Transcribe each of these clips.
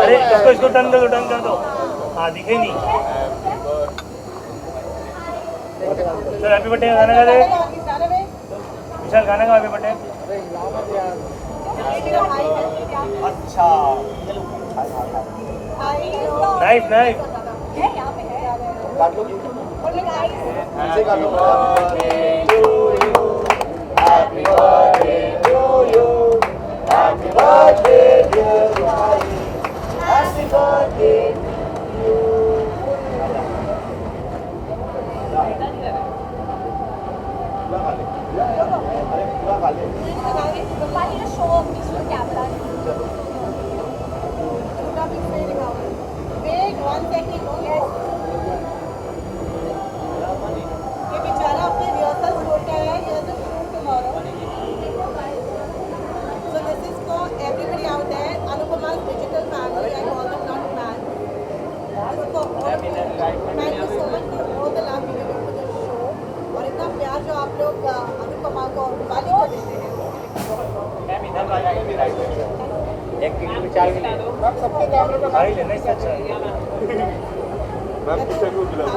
अरे इसको टर्न कर दो। हाँ दिखे नहीं। सर हैप्पी बर्थडे गाना गा दे। विशाल गाना का हैप्पी बर्थडे। अच्छा नाइफ काट लो ऐसे काट लो। Happy birthday to you happy birthday dear भाई हैप्पी बर्थडे टू यू। जो आप लोग अनुपमा को वाली को देते हैं। एक विशाल के लिए मैम सबके कैमरे पे भाई लेना इससे अच्छा है। मैम किसको बुलाओ?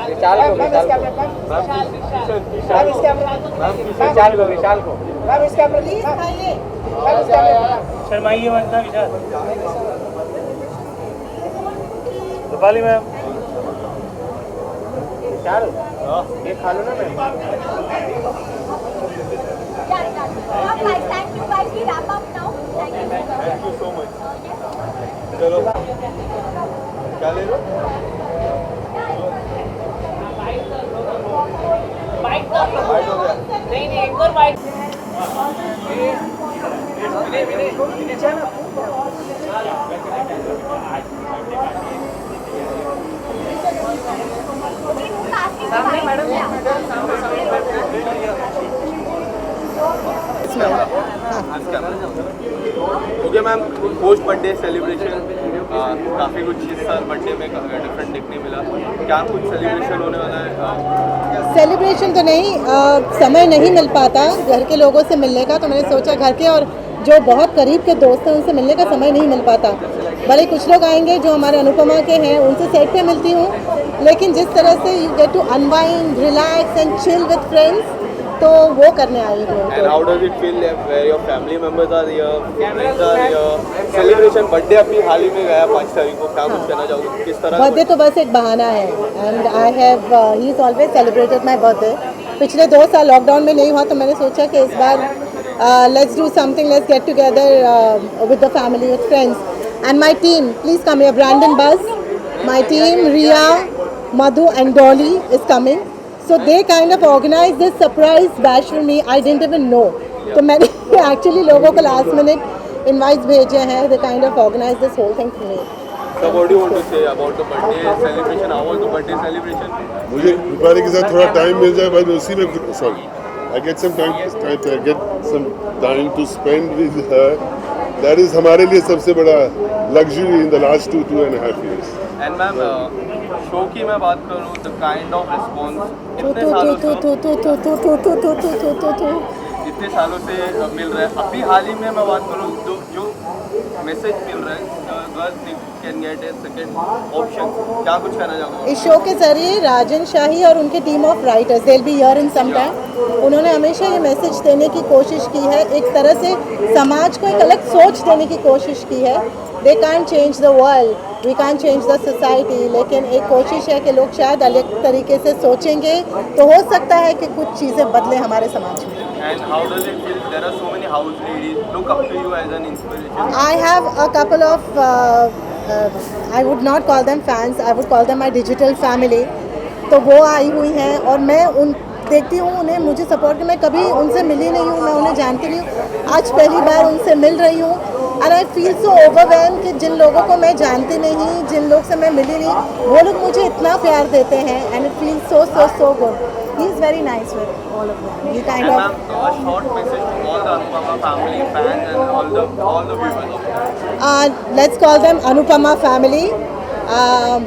विशाल को मैम इस कैमरे पर मैम इस कैमरे विशाल को मैम इस कैमरे प्लीज आइए मैम इस कैमरे शर्माइए मत ना विशाल। रूपाली मैम विशाल ये खा लो ना ma'am. Thank you guys. We wrap up now. Thank you so much. चलो क्या ले लो? बाइक हो गया। नहीं एक और bike. Okay ma'am post birthday celebration काफ़ी कुछ इस साल बर्थडे में डिफरेंट देखने मिला। क्या कुछ सेलिब्रेशन होने वाला है? सेलिब्रेशन तो नहीं, समय नहीं मिल पाता घर के लोगों से मिलने का, तो मैंने सोचा घर के और जो बहुत करीब के दोस्त हैं उनसे मिलने का समय नहीं मिल पाता। भले कुछ लोग आएंगे जो हमारे अनुपमा के हैं उनसे सेट पे मिलती हूँ, लेकिन जिस तरह से you get to unwind relax and chill with friends, तो वो करने आई हूँ। And how does it feel where your family members are here, friends are here? Celebration birthday अभी हाल ही में गया 5 तारीख को, क्या कुछ कहना चाहोगे? किस तरह? बर्थडे तो बस एक बहाना है and I have he is always celebrated my birthday. पिछले 2 साल लॉकडाउन में नहीं हुआ, तो मैंने सोचा कि इस बार let's do something, let's get together with the family with friends and my team. Please come here, Brandon बस, my team, Riya, Madhu and Dolly is coming. So they kind of organized this surprise bash for me. I didn't even know. तो मैंने actually लोगों को last minute invites भेजे हैं. They kind of organized this whole thing for me. So what do you want to say about the birthday celebration? How was the birthday celebration? मुझे रूपाली के साथ थोड़ा टाइम मिल जाए, बस उसी में sorry, I get some time to spend with her. That is हमारे लिए सबसे बड़ा luxury in the last 2.5 years. And ma'am, show की मैं बात करूँ, the kind of response इतने सालों से मिल रहा है। अभी हाल ही में मैं बात करूँ जो मैसेज मिल रहा है, girls can get A second option, क्या कुछ कहना चाहूँगा? इस शो के जरिए राजन शाही और उनके team of writers, they will be here in some time, उन्होंने हमेशा ये मैसेज देने की कोशिश की है, एक तरह से समाज को एक अलग सोच देने की कोशिश की है। They can't change the world, we can't change the society, लेकिन एक कोशिश है कि लोग शायद अलग तरीके से सोचेंगे तो हो सकता है कि कुछ चीज़ें बदलें हमारे समाज में। And how does it feel? There are so many house ladies look up to you as an inspiration. I have a couple of I would not call them fans, I would call them my digital family. तो वो आई हुई हैं और मैं उन देखती हूँ उन्हें, मुझे सपोर्ट की, मैं कभी उनसे मिली नहीं हूँ, मैं उन्हें जानती नहीं हूँ, आज पहली बार उनसे मिल रही हूँ। And I feel so overwhelm कि जिन लोगों को मैं जानती नहीं, जिन लोग से मैं मिली नहीं, वो लोग मुझे इतना प्यार देते हैं and it feel so good. He is very nice with all of them. He kind of A short message to all the Anupama family, fans and all the viewers. let's call them Anupama family.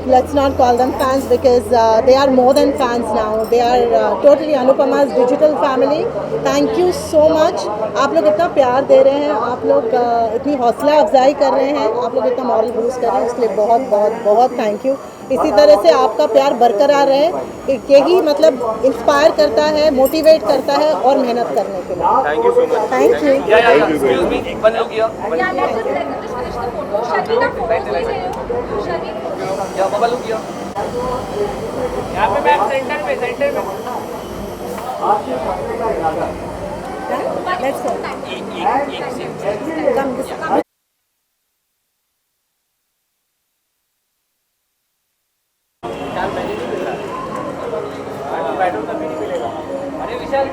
let's not call them fans because they are more than fans now. They are totally Anupama's digital family. Thank you so much. आप लोग इतना प्यार दे रहे हैं, आप लोग इतनी हौसला अफजाई कर रहे हैं, आप लोग इतना मॉरल बूस्ट कर रहे हैं, इसलिए बहुत बहुत बहुत थैंक यू. इसी तरह से आपका प्यार बरकरार रहे, यही मतलब इंस्पायर करता है, मोटिवेट करता है और मेहनत करने के लिए. Thank you so much. Thank you. Excuse me, एक बार लोग Yeah, let's just finish the photo. Shani, the photos ले रहे हो? Shani. या बाबा लोग किया. यहाँ पे मैम सेंटर में Let's go. Come this way. अरे विशाल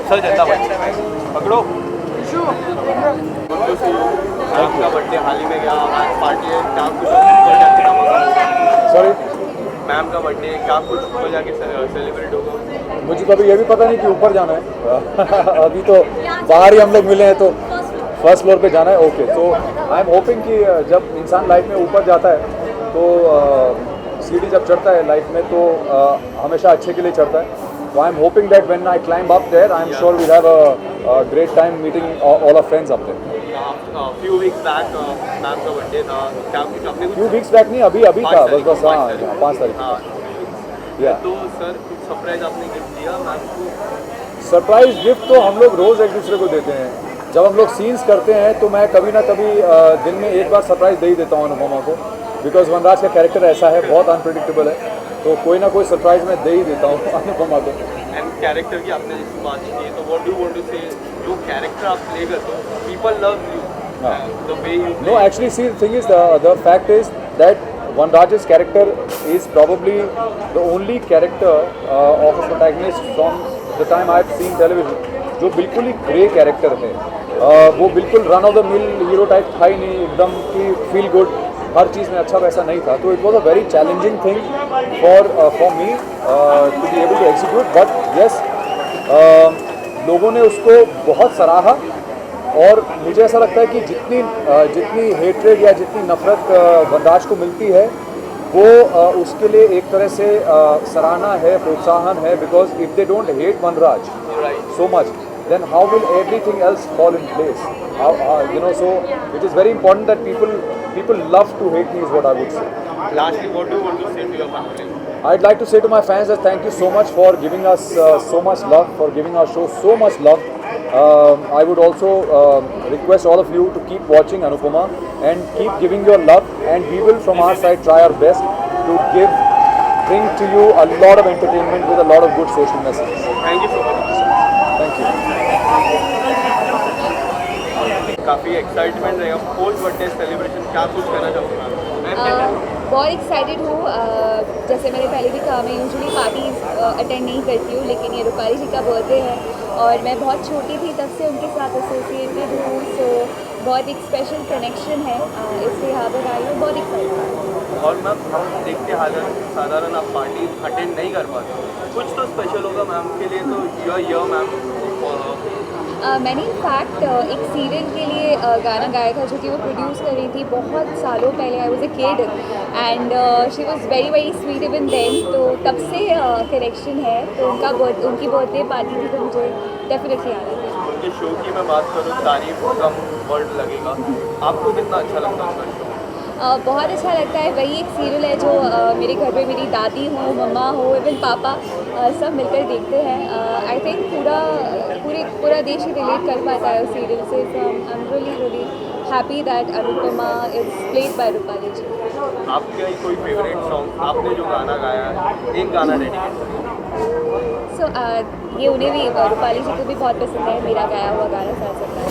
सर जनता पकड़ो. आपका बर्थडे हाल ही में गया, आज पार्टी है, क्या कुछ ऊपर जाके सॉरी, मैम का बर्थडे, क्या कुछ ऊपर जाके सेलिब्रेट होगा? मुझे तो अभी ये भी पता नहीं कि ऊपर जाना है. अभी तो बाहर ही हम लोग मिले हैं, तो फर्स्ट फ्लोर पे जाना है. ओके, तो आई एम होपिंग कि जब इंसान लाइफ में ऊपर जाता है तो सीढ़ी जब चढ़ता है लाइफ में तो हमेशा अच्छे के लिए चढ़ता है. So I'm hoping that when I climb up there, I'm sure we'll have a great time meeting all our friends up there. Few weeks back ma'am का बर्थडे था, क्या कुछ अपने Few weeks back नहीं, अभी था, बस हाँ 5 तारीख. हाँ. Yeah. तो सर कुछ सरप्राइज आपने गिफ्ट दिया मैम को? सरप्राइज गिफ्ट तो हम लोग रोज़ एक दूसरे को देते हैं. जब हम लोग सीन्स करते हैं तो मैं कभी ना कभी दिन में एक बार सरप्राइज दे ही देता हूँ अनुपमा को, बिकॉज वनराज का कैरेक्टर ऐसा है, बहुत अनप्रेडिक्टेबल है, तो कोई ना कोई सरप्राइज मैं दे ही देता हूँ अनुपमा को. एंड कैरेक्टर की आपने जैसे बात की है, तो व्हाट डू वांट टू से, जो कैरेक्टर आप प्ले करते हो, people love you the way you. No, actually, see, the thing is, the fact is that Vanraj's character is probably the only character of a protagonist from the time I've seen television जो बिल्कुल ही grey character है. वो बिल्कुल run of the mill hero type था ही नहीं, एकदम कि feel good, हर चीज़ में अच्छा वैसा नहीं था. तो it was a very challenging thing for me to be able to execute. But yes, लोगों ने उसको बहुत सराहा और मुझे ऐसा लगता है कि जितनी हेट्रेड या जितनी नफरत वनराज को मिलती है वो उसके लिए एक तरह से सराहना है, प्रोत्साहन है. Because if they don't hate Vanraj so much, then how will everything else fall in place? So it is very important that people love to hate me is what I would say. Lastly, what do you want to say to your family? I'd like to say to my fans that thank you so much for giving us so much love, for giving our show so much love. I would also request all of you to keep watching Anupama and keep giving your love, and we will from our side try our best to bring to you a lot of entertainment with a lot of good social messages. Thank you so much. Thank you. काफ़ी excitement रहेगा post birthday celebration, क्या कुछ कहना चाहूँगा? बहुत excited हूँ. जैसे मैंने पहले भी कहा, मैं यूजुअली पार्टीज अटेंड नहीं करती हूँ, लेकिन ये रूपाली जी का बर्थडे है और मैं बहुत छोटी थी तब से उनके साथ एसोसिएटेड हूँ. सो बहुत एक स्पेशल कनेक्शन है, इसलिए यहाँ पर आई हूँ. बहुत एक्साइटेड. और मैम हम देखते साधारण आप पार्टी अटेंड नहीं कर पाते, कुछ तो स्पेशल होगा मैम के लिए, तो यह मैम मैंने इनफैक्ट एक सीरियल के लिए गाना गाया था जो कि वो प्रोड्यूस कर रही थी बहुत सालों पहले. I was a kid and she was very very sweet even then. तो तब से कनेक्शन है. तो उनकी बर्थडे पार्टी थी तो मुझे डेफिनेटली आना था. उनके शो की मैं बात करूँ, तारीफ कम वर्ड लगेगा, आपको कितना अच्छा लगता है उनका शो? बहुत अच्छा लगता है. वही एक सीरियल है जो मेरे घर में मेरी दादी हो, मम्मा हो, इवन पापा सब मिलकर देखते हैं. आई थिंक पूरा देश ही रिलेट कर पाता है उस सीरियल से. So I am really happy that Anupama is played by Rupali ji. आपका कोई फेवरेट सॉन्ग, आपने जो गाना गाया है, एक गाना डेडिकेट करें? सो ये उन्हें भी, रूपाली जी को भी बहुत पसंद है मेरा गाया हुआ गाना. साथ सकता है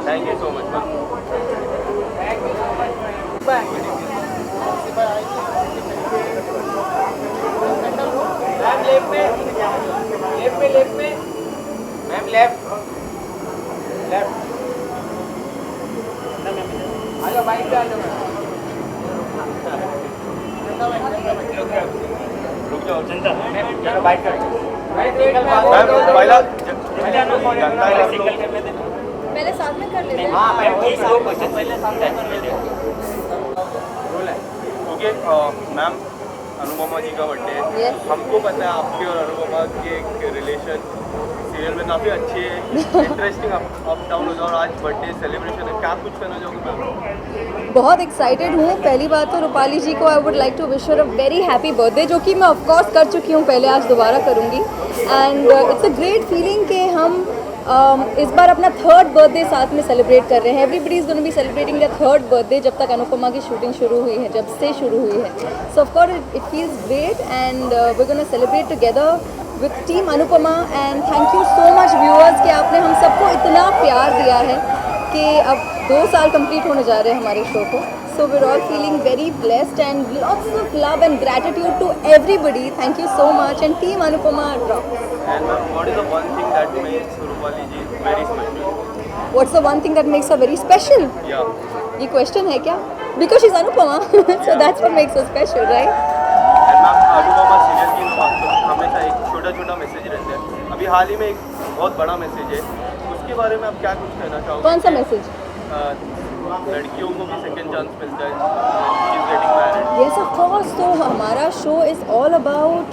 thank you so much ma'am. Left में मैम लेफ्ट आ जाओ बाइक पे आ जाओ रुक जाओ जनता चलो बाइक पे मैम पहला जनता पहले साथ में कर लेते हैं। हाँ मैम दो क्वेश्चन पहले सामने कर लेते हैं ओके मैम अनुपमा जी का बर्थडे है Yes. हमको पता है आपके और अनुपमा के एक रिलेशन सीरियल में काफ़ी अच्छी है इंटरेस्टिंग अप डाउन होता है और आज बर्थडे सेलिब्रेशन है क्या कुछ कहना चाहोगे मैम बहुत एक्साइटेड हूँ। पहली बात तो रूपाली जी को I would like to wish her a very happy birthday, जो कि मैं ऑफकोर्स कर चुकी हूँ पहले, आज दोबारा करूँगी। And it's a great feeling कि हम इस बार अपना थर्ड बर्थडे साथ में सेलिब्रेट कर रहे हैं। Everybody is gonna be celebrating the third birthday जब तक अनुपमा की शूटिंग शुरू हुई है, जब से शुरू हुई है। So of course it feels great and we gonna celebrate together with team Anupama. And thank you so much viewers कि आपने हम सबको इतना प्यार दिया है कि अब 2 साल कंप्लीट होने जा रहे हैं हमारे शो को। So we are all feeling very blessed and lots of love and gratitude to everybody. Thank you so much and team Anupama rock. And what is the one thing that makes Rupali ji very special? What's the one thing that makes her very special? Yeah. ये question है क्या? Because she's Anupama, so that's what makes her special, right? And ma'am Anupama serial की मैं बात करूँ हमेशा एक छोटा छोटा मैसेज रहता है। अभी हाल ही में एक बहुत बड़ा मैसेज है, उसके बारे में आप क्या कुछ कहना चाहोगे? कौन सा मैसेज? लड़कियों को भी सेकंड चांस मिलता है, she is getting married. Yes, of course. तो हमारा show is all about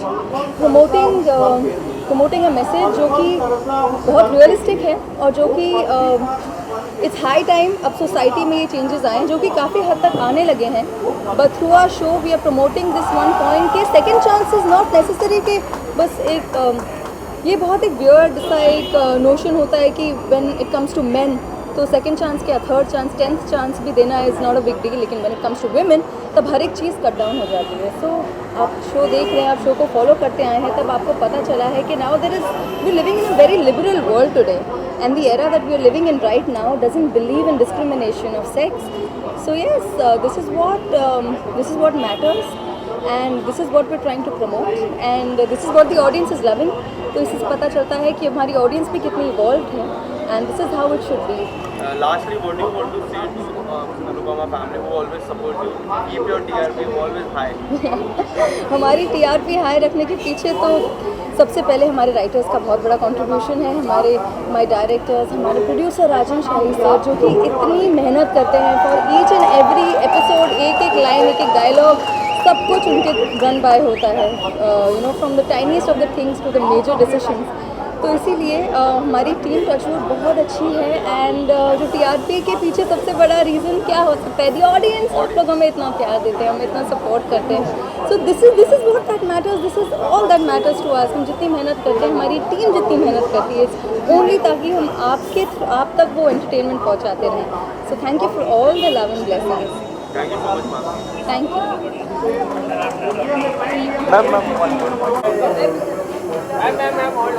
promoting a message जो कि बहुत रियलिस्टिक है और जो कि इट्स हाई टाइम अब सोसाइटी में ये चेंजेस आए जो कि काफ़ी हद तक आने लगे हैं। But through our show we are promoting this one point कि second chance is not necessary कि बस एक ये बहुत एक वियर्ड सा एक नोशन होता है कि when it comes to men तो सेकंड चांस क्या, थर्ड चांस, 10th चांस भी देना is not a big deal. लेकिन when it comes to women तब हर एक चीज़ कट डाउन हो जाती है। सो आप शो देख रहे हैं, आप शो को फॉलो करते आए हैं, तब आपको पता चला है कि now there is we living in a very liberal world today and the era that we are living in right now doesn't believe in discrimination of sex. So yes, this is what matters and this is what we're trying to promote and this is what the audience is loving। तो इससे पता चलता है कि हमारी audience भी कितनी evolve है and this is how it should be। Lastly, what do you want to say to Anupama family who always support you? Keep your TRP always high। हमारी TRP हाई रखने के पीछे तो सबसे पहले हमारे राइटर्स का बहुत बड़ा कंट्रीब्यूशन है। हमारे डायरेक्टर्स, हमारे प्रोड्यूसर राजन शाही सर जो कि इतनी मेहनत करते हैं for each and every episode, एक एक लाइन, एक एक डायलॉग, सब कुछ उनके रन बाय होता है, you know, from the tiniest of the things to the major decisions. तो इसीलिए हमारी टीम टचवुड बहुत अच्छी है एंड जो TRP के पीछे सबसे बड़ा रीज़न क्या हो सकता है? The audience. आप लोग हमें इतना प्यार देते हैं, हमें इतना सपोर्ट करते हैं। So this is what that matters, this is all that matters to us. हम जितनी मेहनत करते हैं, हमारी टीम जितनी मेहनत करती है, ओनली ताकि हम आप तक वो एंटरटेनमेंट पहुँचाते रहें। So thank you for all the love and blessings. Thank you so much, ma'am. Thank you. Ma'am, one more. Ma'am hold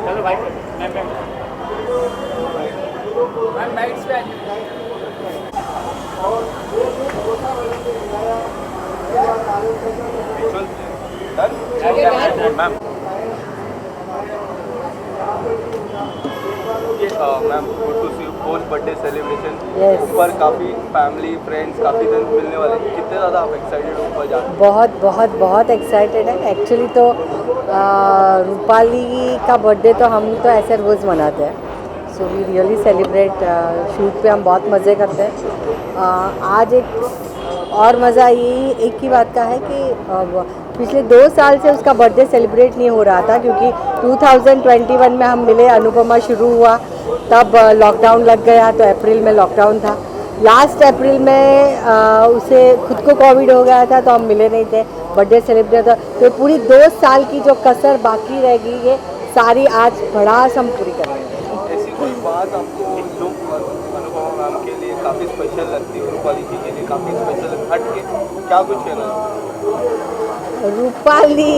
चलो भाई मैम बाइक्स पे आ जाइए। Ma'am ma'am good to see you post birthday celebration. ऊपर काफ़ी family friends काफ़ी दिन मिलने वाले, कितने ज़्यादा आप एक्साइटेड हो ऊपर जाकर? बहुत एक्साइटेड है। एक्चुअली तो रूपाली का बर्थडे तो हम तो ऐसे रोज़ मनाते हैं। So we really celebrate, shoot पे हम बहुत मज़े करते हैं। आज एक और मज़ा यही एक ही बात का है कि पिछले 2 साल से उसका बर्थडे सेलिब्रेट नहीं हो रहा था क्योंकि 2021 में हम मिले, अनुपमा शुरू हुआ, तब लॉकडाउन लग गया, तो अप्रैल में लॉकडाउन था। लास्ट अप्रैल में उसे खुद को कोविड हो गया था, तो हम मिले नहीं थे, बर्थडे सेलिब्रेट था। तो पूरी 2 साल की जो कसर बाकी रह गई ये सारी आज भड़ास हम पूरी करेंगे। ऐसी कोई बात आपको जो अनुपमा मैम के लिए काफ़ी स्पेशल लगती है, रूपाली जी के लिए काफ़ी स्पेशल हट के क्या कुछ कहना है? रूपाली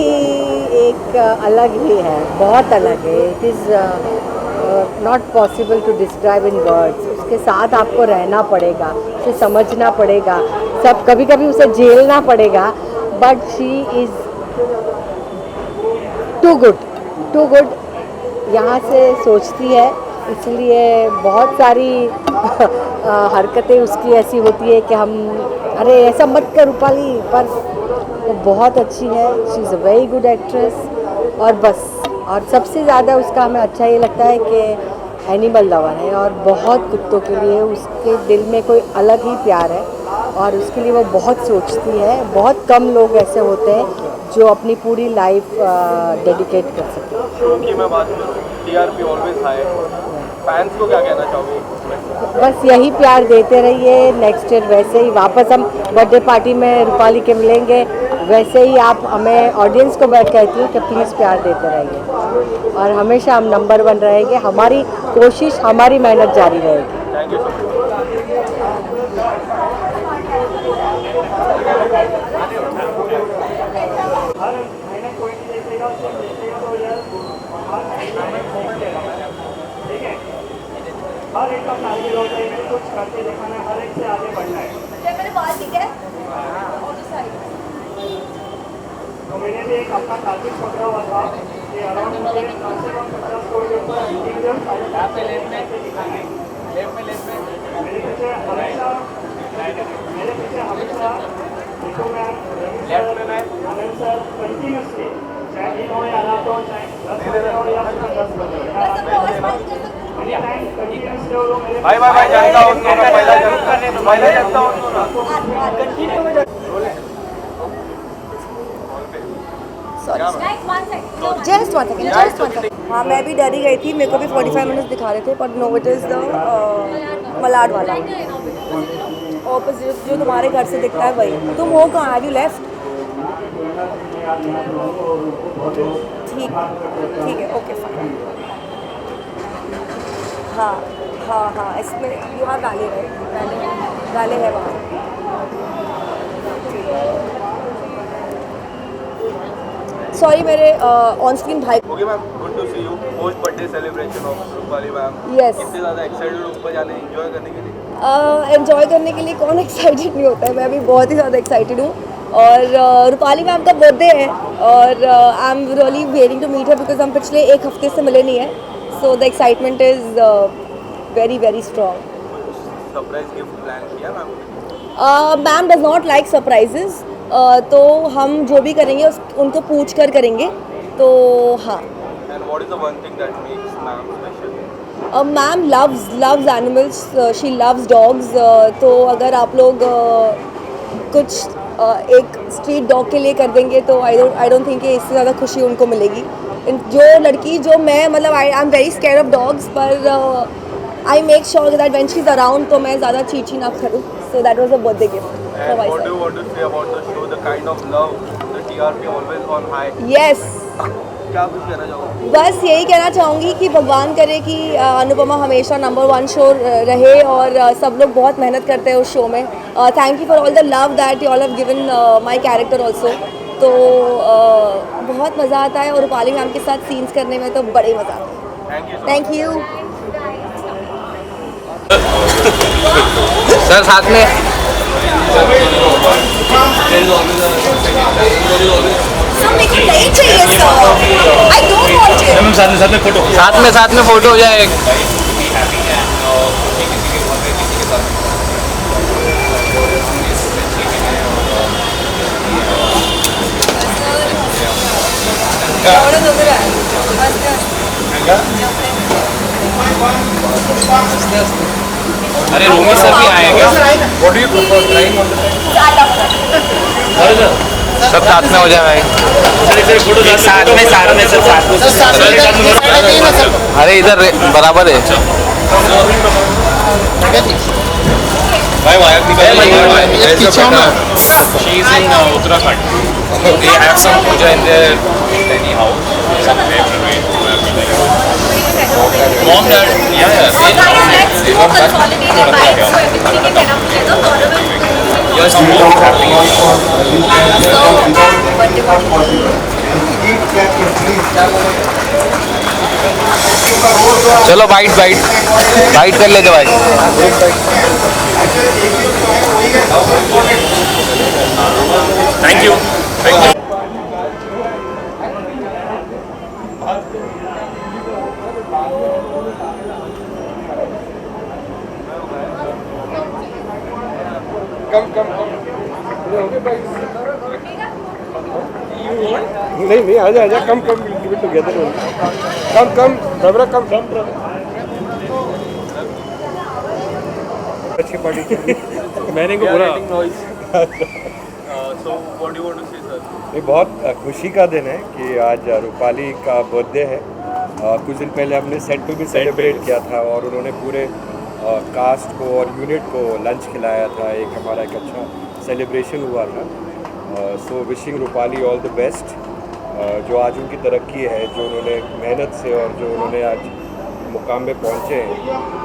एक अलग ही है, बहुत अलग है. It is not possible to describe in words. उसके साथ आपको रहना पड़ेगा, उसे समझना पड़ेगा, सब कभी कभी उसे झेलना पड़ेगा. But she is too good. यहाँ से सोचती है, इसलिए बहुत सारी हरकतें उसकी ऐसी होती है कि हम अरे ऐसा मत कर रूपाली, पर वो बहुत अच्छी है. She is a very good actress. और बस, और सबसे ज़्यादा उसका हमें अच्छा ये लगता है कि एनिमल लवर है और बहुत कुत्तों के लिए उसके दिल में कोई अलग ही प्यार है और उसके लिए वो बहुत सोचती है. बहुत कम लोग ऐसे होते हैं जो अपनी पूरी लाइफ डेडिकेट कर सकते हैं. शो की मैं बात करूँ, टीआरपी ऑलवेज हाई. फैंस को क्या कहना चाहोगे? बस यही प्यार देते रहिए. नेक्स्ट ईयर वैसे ही वापस हम बर्थडे पार्टी में रूपाली के मिलेंगे. वैसे ही आप हमें ऑडियंस को मैं कहती हूँ कि प्लीज़ प्यार देते रहिए और हमेशा हम नंबर 1 रहेंगे. हमारी कोशिश, हमारी मेहनत जारी रहेगी. Thank you so much. हर महीने कोई नहीं देखेगा, सिर्फ देखेगा तो यार हर महीने मोमेंट ले रहा है. ठीक है, हर एक का टारगेट होता है कि कुछ करके दिखाना है, हर एक से आगे बढ़ना है. तो मैंने भी एक अपना टारगेट पकड़ा हुआ था कि अराउंड मुझे कम से कम 50 करोड़ के ऊपर इंडिविजुअल दिखाना है. मेरे पीछे हमेशा देखो मैम, आनंद सर कंटिन्यूसली, चाहे दिन हो या रात हो, चाहे 10 बजे हो या 10 बजे हो, एनी टाइम कंटिन्यूसली वो लोग मेरे भाई जानता हूँ उनको, मैं पहले जानता हूँ उनको. Just one second. हाँ, मैं भी डरी गई थी. मेरे को भी 45 मिनट्स दिखा रहे थे, पर no, it is the Malad वाला ऑपोजिट जो तुम्हारे घर से दिखता है वही. तुम हो कहाँ? Have you left? ठीक है, ओके फाइन. हाँ, इसमें you have valley, right? Valley है वहाँ. सॉरी, मेरे ऑन स्क्रीन भाई. Okay ma'am, good to see you. Post birthday celebration of Rupali ma'am. Yes. कितने ज़्यादा एक्साइटेड हो ऊपर जाने, एंजॉय करने के लिए? एंजॉय करने के लिए कौन एक्साइटेड नहीं होता है. मैं भी बहुत ही ज़्यादा एक्साइटेड हूँ. और रूपाली मैम का बर्थडे है और I am really waiting to meet her because हम पिछले एक हफ्ते से मिले नहीं है. So the excitement is very very strong. Surprise gift plan किया ma'am? Ma'am does not like surprises. तो हम जो भी करेंगे उनको पूछ कर करेंगे. तो हाँ. And what is the one thing that makes ma'am special? Ma'am loves animals. She loves dogs. तो अगर आप लोग कुछ एक स्ट्रीट डॉग के लिए कर देंगे तो आई डोंट थिंक कि इससे ज़्यादा खुशी उनको मिलेगी. जो लड़की, जो मैं, मतलब I am very scare of dogs, पर I make sure that when she is around तो मैं ज़्यादा चीची ना करूँ. So that was a birthday gift. And what do you want to say about the show, the kind of love, the TRP always on high? Yes. क्या कुछ कहना चाहोगे? बस यही कहना चाहूँगी कि भगवान करे कि अनुपमा हमेशा नंबर 1 शो रहे और सब लोग बहुत मेहनत करते हैं उस शो में. Thank you for all the love that you all have given my character also. तो बहुत मज़ा आता है और रूपाली मैम के साथ सीन्स करने में तो बड़े मज़ा आता है. Thank you. सर साथ में मेरे को नहीं चाहिए sir. I don't want it. साथ में फोटो हो जाए. अरे रोमी सर भी आए क्या? What do you prefer, trying on the sub साथ में हो जाए भाई. साथ में सर, साथ में. अरे इधर बराबर है. भाई She is in Uttarakhand. They have some puja in their tiny house. Some February. Mom, dad, yeah. Let's do consolidated bites. So everybody can get up together. just more happy. चलो bite bite bite कर लेते भाई. Thank you. Thank you. नहीं आजा आजा कम give it together कम सबरा कम अच्छी party मैंने को बोला So what do you want to say, sir? ये बहुत खुशी का दिन है कि आज रूपाली का बर्थडे है. कुछ दिन पहले हमने सेट पे भी सेलिब्रेट किया था और उन्होंने पूरे कास्ट को और यूनिट को लंच खिलाया था. एक हमारा एक अच्छा सेलिब्रेशन हुआ था. So wishing Rupali all the best. जो आज उनकी तरक्की है, जो उन्होंने मेहनत से और जो उन्होंने आज मुकाम में पहुँचे हैं,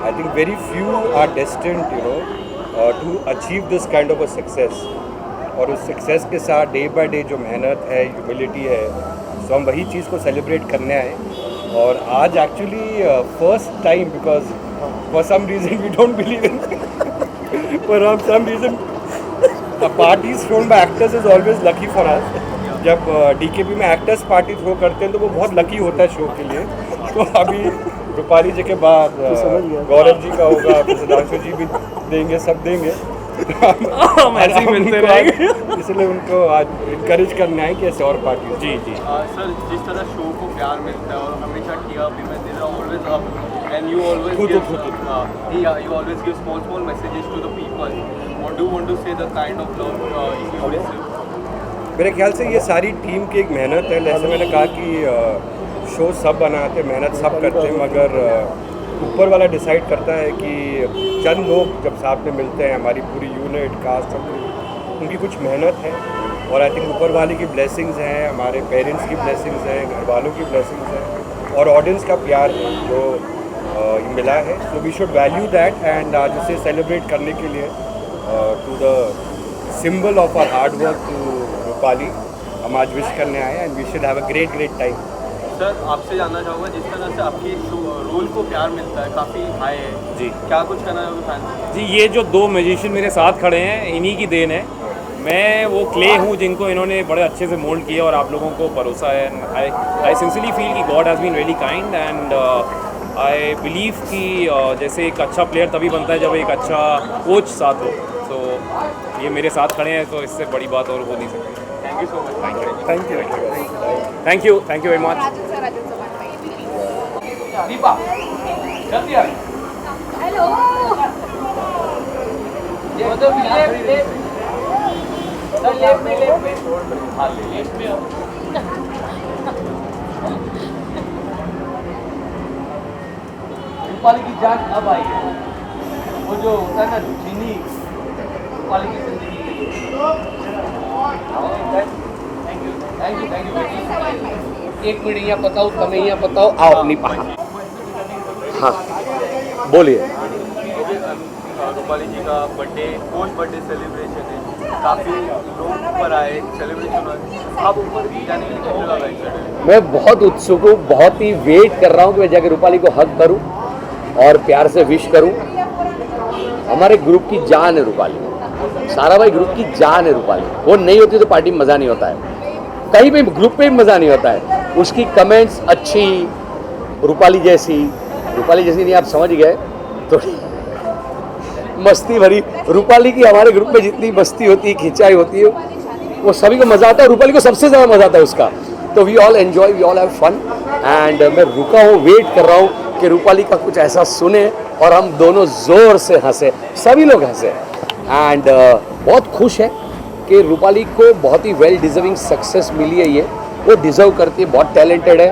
I think very few are destined you know to achieve this kind of a success. और उस सक्सेस के साथ डे बाय डे जो मेहनत है, ह्यूमिलिटी है, सो हम वही चीज़ को सेलिब्रेट करने आए. और आज actually first time, because for some reason we don't believe in for some reason parties thrown by actors is always lucky for us. जब डीकेपी में एक्टर्स पार्टी थ्रो करते हैं तो वो बहुत लकी होता है शो के लिए. तो अभी रूपाली जी के बाद गौरव जी का होगा, फिर सिद्धांशु जी भी देंगे, सब देंगे. हम ऐसे ही मिलते रहेंगे. इसलिए उनको आज इनकरेज करना है कि ऐसे और पार्टी. जी सर, जिस तरह शो को प्यार मिलता है और हमेशा टीआरपी में दे रहा always up and you always you always give small messages to the people. What do you want to say the kind of love you receive? मेरे ख्याल से ये सारी टीम की एक मेहनत है. जैसे मैंने कहा कि शो सब बनाते, मेहनत सब करते हैं, मगर ऊपर वाला डिसाइड करता है कि चंद लोग जब साथ में मिलते हैं, हमारी पूरी यूनिट कास्ट उनकी कुछ मेहनत है. और आई थिंक ऊपर वाले की ब्लेसिंग्स हैं, हमारे पेरेंट्स की ब्लेसिंग्स हैं, घर वालों की ब्लेसिंग्स हैं और ऑडियंस का प्यार है जो मिला है. So we should value that and आज उसे सेलिब्रेट करने के लिए to the symbol of our hard work to Rupali हम आज विश करने आए and we should have a great time. Sir, आपसे जानना चाहूँगा, जिस तरह से आपके रोल को प्यार मिलता है, काफ़ी हाई है जी, क्या कुछ करना है फैन जी? ये जो दो म्यूजिशियन मेरे साथ खड़े हैं, इन्हीं की देन है. मैं वो क्ले हूँ जिनको इन्होंने बड़े अच्छे से मोल्ड किया और आप लोगों को भरोसा है. आई सिंसियरली फील कि God has been really kind and I believe कि जैसे एक अच्छा प्लेयर तभी बनता है जब एक अच्छा कोच साथ हो. तो ये मेरे साथ खड़े हैं तो इससे बड़ी बात और हो नहीं सकती. Thank you so much. Thank you very much. Hello. Rupali की जान अब आई है. वो जो होता है ना चीनी, रूपाली की जिंदगी के लिए. Thank you. एक मिनट यहाँ बताओ, तुम्हें यहाँ बताओ, आओ अपनी पास. हाँ बोलिए. रूपाली जी का बर्थडे, पोस्ट बर्थडे सेलिब्रेशन है, काफ़ी लोग ऊपर आए, सेलिब्रेशन हुआ. आप ऊपर जाने के लिए कितने ज़्यादा एक्साइटेड हैं? मैं बहुत उत्सुक हूँ, बहुत ही वेट कर रहा हूँ कि मैं जाकर रूपाली को हक करूँ और प्यार से विश करूँ. हमारे ग्रुप की जान है रूपाली, सारा भाई ग्रुप की जान है रूपाली. वो नहीं होती तो पार्टी में मज़ा नहीं होता है, कहीं भी ग्रुप पे भी मज़ा नहीं होता है. उसकी कमेंट्स अच्छी, रूपाली जैसी नहीं, आप समझ गए, तो मस्ती भरी रूपाली की. हमारे ग्रुप में जितनी मस्ती होती है, खिंचाई होती है, वो सभी को मज़ा आता है. रूपाली को सबसे ज़्यादा मज़ा आता है उसका. तो we all enjoy, we all have fun and मैं रुका हूँ, वेट कर रहा हूँ कि रूपाली का कुछ ऐसा सुने और हम दोनों ज़ोर से हंसे, सभी लोग हंसे. एंड बहुत खुश है कि रूपाली को बहुत ही वेल डिजर्विंग सक्सेस मिली है. ये वो डिज़र्व करती है, बहुत टैलेंटेड है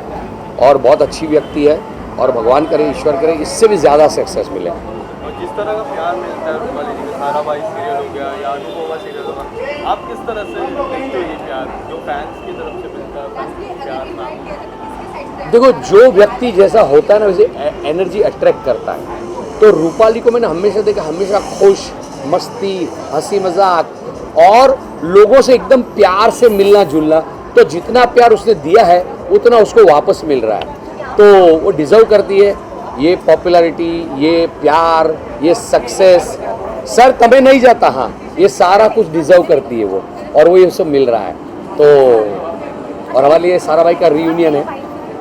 और बहुत अच्छी व्यक्ति है. और भगवान करे, ईश्वर करे, इससे भी ज़्यादा सक्सेस मिले. और जिस तरह का प्यार मिलता है रूपाली जी का, सारा भाई सीरियल हो गया या अनुपमा सीरियल होगा, आप किस तरह से देखते हो ये प्यार जो फैंस की तरफ से मिलता है प्यार में? देखो, जो व्यक्ति जैसा होता है ना, वैसे एनर्जी अट्रैक्ट करता है. तो रूपाली को मैंने हमेशा देखा, हमेशा खुश, मस्ती, हंसी मजाक, और लोगों से एकदम प्यार से मिलना जुलना। तो जितना प्यार उसने दिया है उतना उसको वापस मिल रहा है, तो वो डिज़र्व करती है ये पॉपुलैरिटी, ये प्यार, ये सक्सेस। सर तमें नहीं जाता, हाँ ये सारा कुछ डिज़र्व करती है वो, और वो ये सब मिल रहा है। तो और हमारे लिए सारा भाई का रीयूनियन है,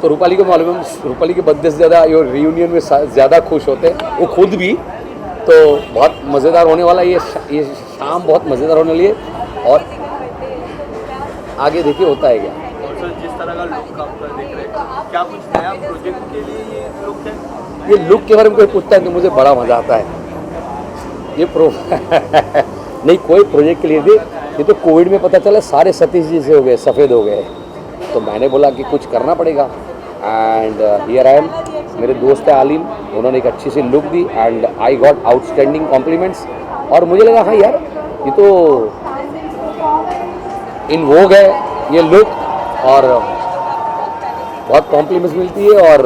तो रूपाली को मालूम है रूपाली के बर्थडे से ज़्यादा ये रीयूनियन में ज़्यादा खुश होते हैं वो खुद भी। तो बहुत मज़ेदार होने वाला ये शाम बहुत मज़ेदार होने वाली है, और आगे देखिए होता है क्या। और सर जिस तरह का लुक आप देख रहे हैं, क्या कुछ नया प्रोजेक्ट के लिए ये लुक है? ये लुक के बारे में कोई पूछता है तो मुझे बड़ा मज़ा आता है। ये नहीं कोई प्रोजेक्ट के लिए भी, ये तो कोविड में पता चला सारे सतीश जी से हो गए, सफ़ेद हो गए, तो मैंने बोला कि कुछ करना पड़ेगा। And here I am. मेरे दोस्त है आलिम, उन्होंने एक अच्छी सी लुक दी and I got outstanding compliments, और मुझे लगा हाँ यार ये तो इन वोग है ये लुक, और बहुत कॉम्प्लीमेंट्स मिलती है और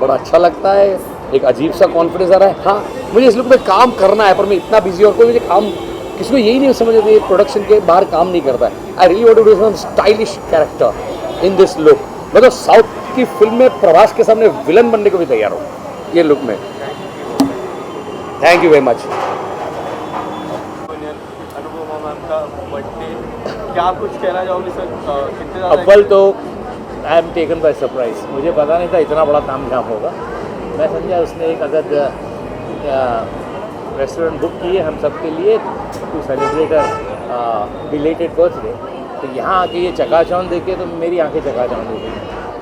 बड़ा अच्छा लगता है, एक अजीब सा कॉन्फिडेंस आ रहा है। हाँ मुझे इस लुक में काम करना है, पर मैं इतना बिजी और कोई मुझे काम किसी को यही नहीं समझ आती, प्रोडक्शन के बाहर काम नहीं करता है। I really want to do some stylish character in this look. मैं तो साउथ की फिल्म में प्रभास के सामने विलन बनने को भी तैयार हूँ ये लुक में। Thank you very much. Anupama ma'am का बर्थडे, क्या कुछ कहना चाहोगे सर? कितने ज़्यादा अव्वल तो I am taken by surprise, मुझे पता नहीं था इतना बड़ा तामझाम होगा। मैं समझा उसने एक अगर रेस्टोरेंट बुक की है हम सब के लिए टू सेलिब्रेट बिलेटेड बर्थडे, तो यहाँ आके ये चकाचौंध देखे तो मेरी आंखें चकाचौंध हो गई।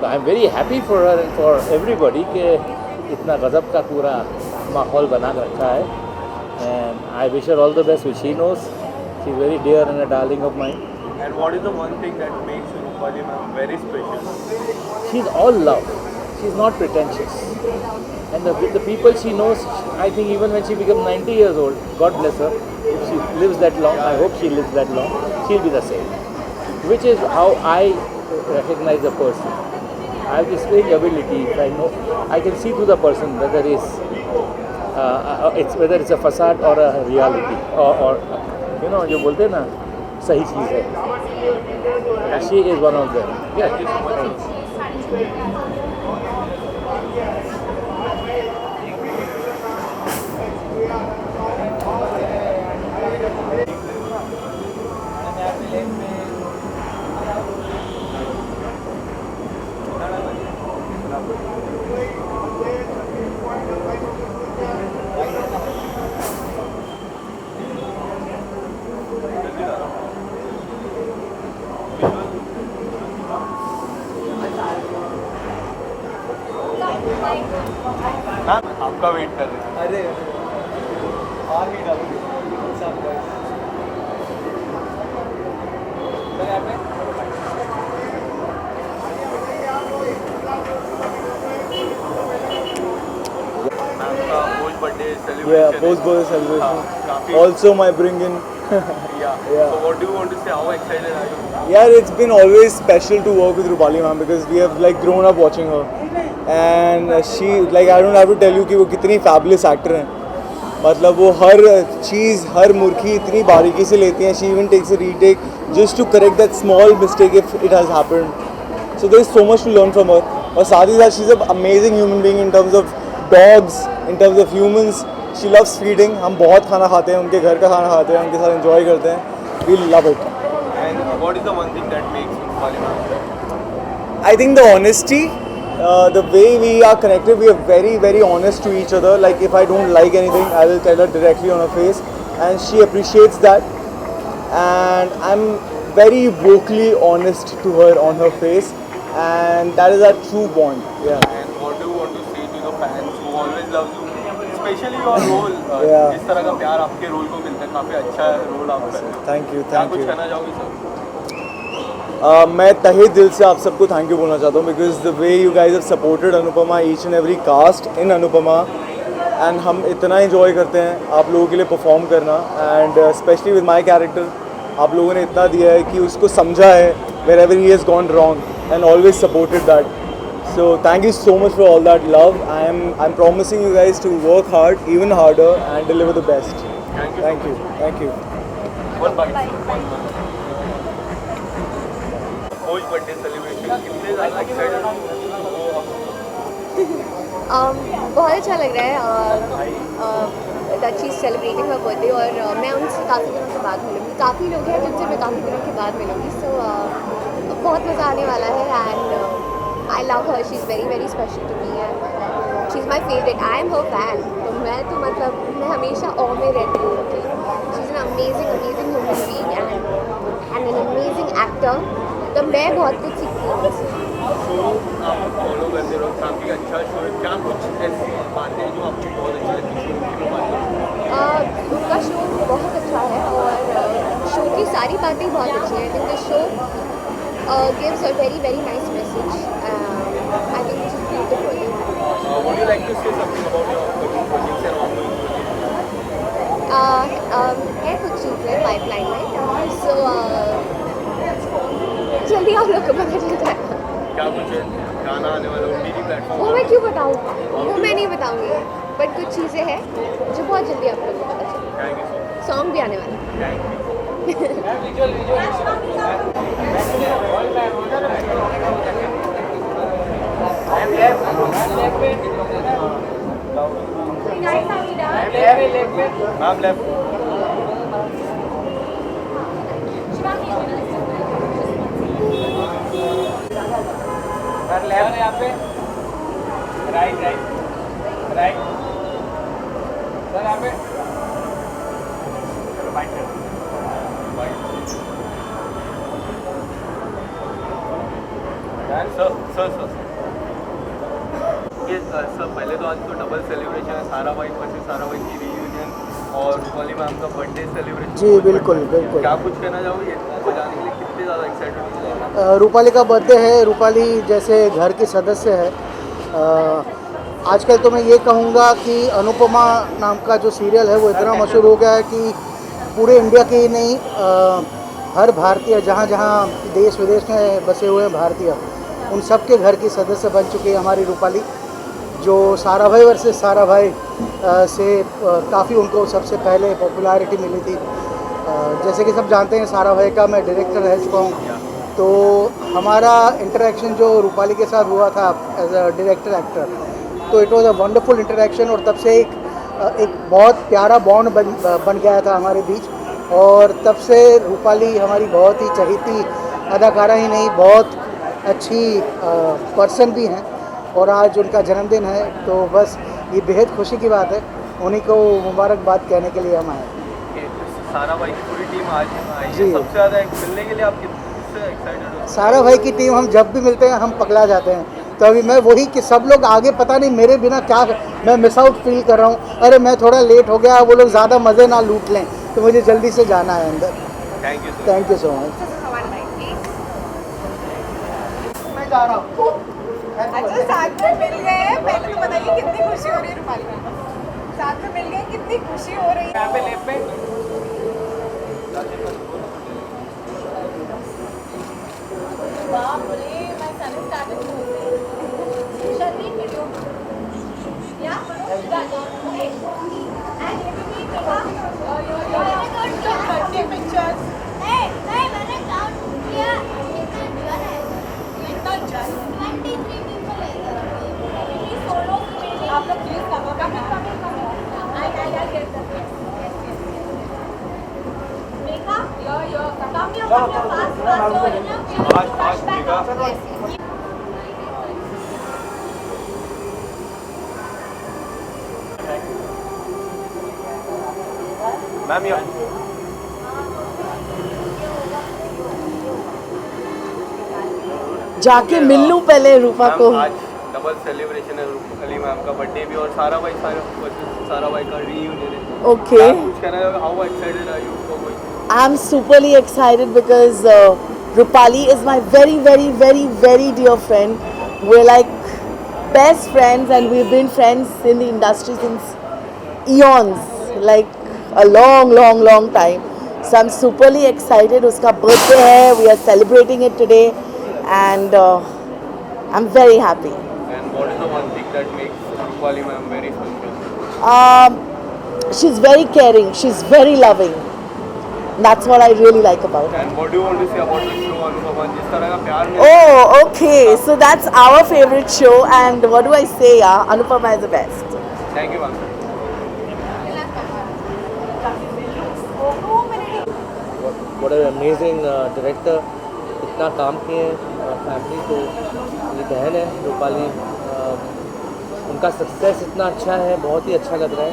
तो I am very happy for her and for everybody के इतना गज़ब का पूरा माहौल बना रखा है। And I wish her all the best, which he knows she is very dear and a darling of mine. And what is the one thing that makes Rupali ma'am very special? She's all love. She's not pretentious. And with the people she knows, I think even when she becomes 90 years old, God bless her, if she lives that long, I hope she lives that long, she'll be the same. Which is how I recognize a person. I have this strange ability, I know, I can see through the person whether it's a facade or a reality, or you know, जो बोलते हैं ना सही चीज़ है। She is one of them. Yeah. Ma'am आपका wait कर रहे हैं। अरे आगे डालो Yeah, post-birthday celebration. Also my bring-in. Yeah. So what do you want to say? How excited are you? Yeah, it's been always special to work with Rupali ma'am because we have like grown up watching her, and she like I don't have to tell you कि वो कितनी fabulous actor हैं. मतलब वो हर चीज़ हर मुर्खी इतनी बारीकी से लेती हैं. She even takes a retake just to correct that small mistake if it has happened. So there is so much to learn from her. और साथ ही साथ she's an amazing human being in terms of dogs, in terms of humans. She loves feeding. हम बहुत खाना खाते हैं, उनके घर का खाना खाते हैं, उनके साथ enjoy करते हैं. We love it. And what is the one thing that makes Rupali ma'am? I think the honesty, the way we are connected, we are very, very honest to each other. Like if I don't like anything, I will tell her directly on her face, and she appreciates that. And I'm very vocally honest to her on her face, and that is our true bond. Yeah. And what do you want to say to the fans who always love you, especially your role? Yeah. जिस तरह का प्यार आपके role को मिलता है, काफी अच्छा रोल आप कर रहे हैं. Thank you, क्या thank कुछ you. कहना चाहोगे सर? मैं तहे दिल से आप सबको थैंक यू बोलना चाहता हूँ because the way you guys have supported Anupama each and every cast in Anupama, and हम इतना इन्जॉय करते हैं आप लोगों के लिए परफॉर्म करना, and specially with my character आप लोगों ने इतना दिया है कि उसको समझा है wherever he has gone wrong and always supported that. So thank you so much for all that love. I'm promising you guys to work hard, even harder, and deliver the best. Thank you. Thank you. One bite. Whole birthday celebration. कितने ज़्यादा excited हो? बहुत अच्छा लग रहा है that she is celebrating her birthday और मैं उनसे काफ़ी दिनों के बाद मिलूँगी. काफ़ी लोग हैं जिनसे मैं काफ़ी दिनों के बाद मिलूँगी. सो बहुत मज़ा आने वाला है and I love her. She is very very special to me and she is my favourite. I am her fan. तो मैं हमेशा ऑ में रहती हूँ. She is an amazing amazing human being and an amazing actor. तो मैं बहुत कुछ सीखती हूँ. शो आप फॉलो करते रहो, काफ़ी अच्छा शो है. क्या कुछ ऐसी बातें हैं जो आपको बहुत अच्छी लगती है शो की बातें? उनका शो बहुत अच्छा है और शो की सारी बातें बहुत अच्छी हैं. I think the show gives a very very nice message. I think it is beautiful. Would you like to say something about your upcoming projects and ongoing projects? है कुछ चीज़ें पाइपलाइन में. सो जल्दी आप लोग को पता चल जाएगा. क्या कुछ गाना आने वाला OTT प्लेटफॉर्म? वो मैं क्यों बताऊँ, वो मैं नहीं बताऊँगी. बट कुछ चीज़ें हैं जो बहुत जल्दी आप लोग को पता चलेगा. सॉन्ग भी आने वाला है. Ma'am left. सर लेफ्ट यहाँ पे. Right right right. सर यहाँ पे. चलो बाइट कर. सर ये सर पहले तो आज तो डबल सेलिब्रेशन है. सारा भाई वर्सेस सारा भाई की रीयूनियन और रूपाली मैम का बर्थडे सेलिब्रेशन. जी बिल्कुल बिल्कुल. क्या कुछ कहना चाहोगे इसको जाने के लिए? कितने ज़्यादा एक्साइटेड हो? रूपाली का बर्थडे है. रूपाली जैसे घर की सदस्य है. आजकल तो मैं ये कहूँगा कि अनुपमा नाम का जो सीरियल है वो इतना मशहूर हो गया है कि पूरे इंडिया के ही नहीं हर भारतीय जहाँ जहाँ देश विदेश में बसे हुए हैं भारतीय उन सब के घर की सदस्य बन चुकी है हमारी रूपाली. जो सारा भाई वर्सेस सारा भाई से काफ़ी उनको सबसे पहले पॉपुलैरिटी मिली थी. जैसे कि सब जानते हैं सारा भाई का मैं डायरेक्टर रह चुका हूँ. तो हमारा इंटरेक्शन जो रूपाली के साथ हुआ था एज अ डायरेक्टर एक्टर तो it was a wonderful interaction और तब से एक बहुत प्यारा बॉन्ड बन गया था हमारे बीच. और तब से रूपाली हमारी बहुत ही चहेती अदाकारा ही नहीं बहुत अच्छी पर्सन भी हैं. और आज उनका जन्मदिन है तो बस ये बेहद खुशी की बात है. उन्हीं को मुबारकबाद कहने के लिए हम आए. सारा भाई की पूरी टीम आज आई है. जी. सबसे ज़्यादा मिलने के लिए आप किससे एक्साइटेड हो? सारा भाई की टीम हम जब भी मिलते हैं हम पगला जाते हैं. तो अभी मैं वही कि सब लोग आगे पता नहीं मेरे बिना क्या मैं मिस आउट फील कर रहा हूँ. अरे मैं थोड़ा लेट हो गया. वो लोग ज़्यादा मज़े ना लूट लें तो मुझे जल्दी से जाना है अंदर. Thank you so much. मैं जा रहा हूँ. अच्छा साथ में मिल गए हैं. पहले तो बताइए कितनी खुशी हो रही है रूपाली में. साथ में मिल गए कितनी खुशी हो रही है. यहाँ पे लेफ्ट पे. बाप रे my son started Sharmin video या ओके एंड ये भी मेरा बर्थडे पिक्चर्स. नहीं मैंने काउंट किया कितना जन है. कितना जन 23 people है. प्लीज फॉलो आप लोग please come I get that. मेका यो कम यो फास्ट मैम ये जाके मिल लूँ पहले रूपा को. आज डबल सेलिब्रेशन है रूपाली मैम का बर्थडे भी और सारा भाई का रीयूनियन है. Okay. कुछ कहना है? How excited are you for going? I'm superly excited because Rupali is my very, very, very, very dear friend. We're like best friends and we've been friends in the industry since eons, like a long, long, long time. So I'm superly excited. Uska birthday hai, we are celebrating it today and I'm very happy. And what is the one thing that makes Rupali ma'am very special? She's very caring, she's very loving That's what I really like about it. And what do you want to say about the show Anupama? जिस तरह का प्यार मिलता Oh, okay. So that's our favorite show, and what do I say? Yeah, Anupama is the best. Thank you, ma'am. What an amazing director. इतना काम किए हैं family को, मेरी बहन है रूपाली, उनका सक्सेस इतना अच्छा है, बहुत ही अच्छा लग रहा है,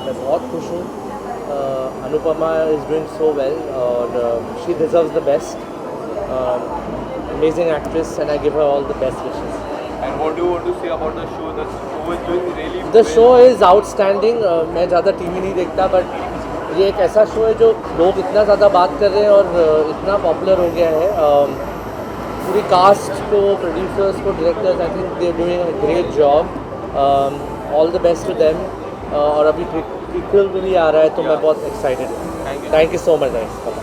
मैं बहुत खुश हूँ. Anupama is doing so well और she deserves the best. Amazing actress and I give her all the best wishes. And what do you want to say about the show? The show is doing really The well. show is outstanding. मैं ज़्यादा TV नहीं देखता, but ये एक ऐसा show है जो लोग इतना ज़्यादा बात कर रहे हैं और इतना पॉपुलर हो गया है. पूरी कास्ट को, प्रोड्यूसर्स को, directors, I think they are doing a great job. All the best to them. और अभी प्रीक्वल भी आ रहा है तो मैं बहुत एक्साइटेड हूँ. Thank you so much guys.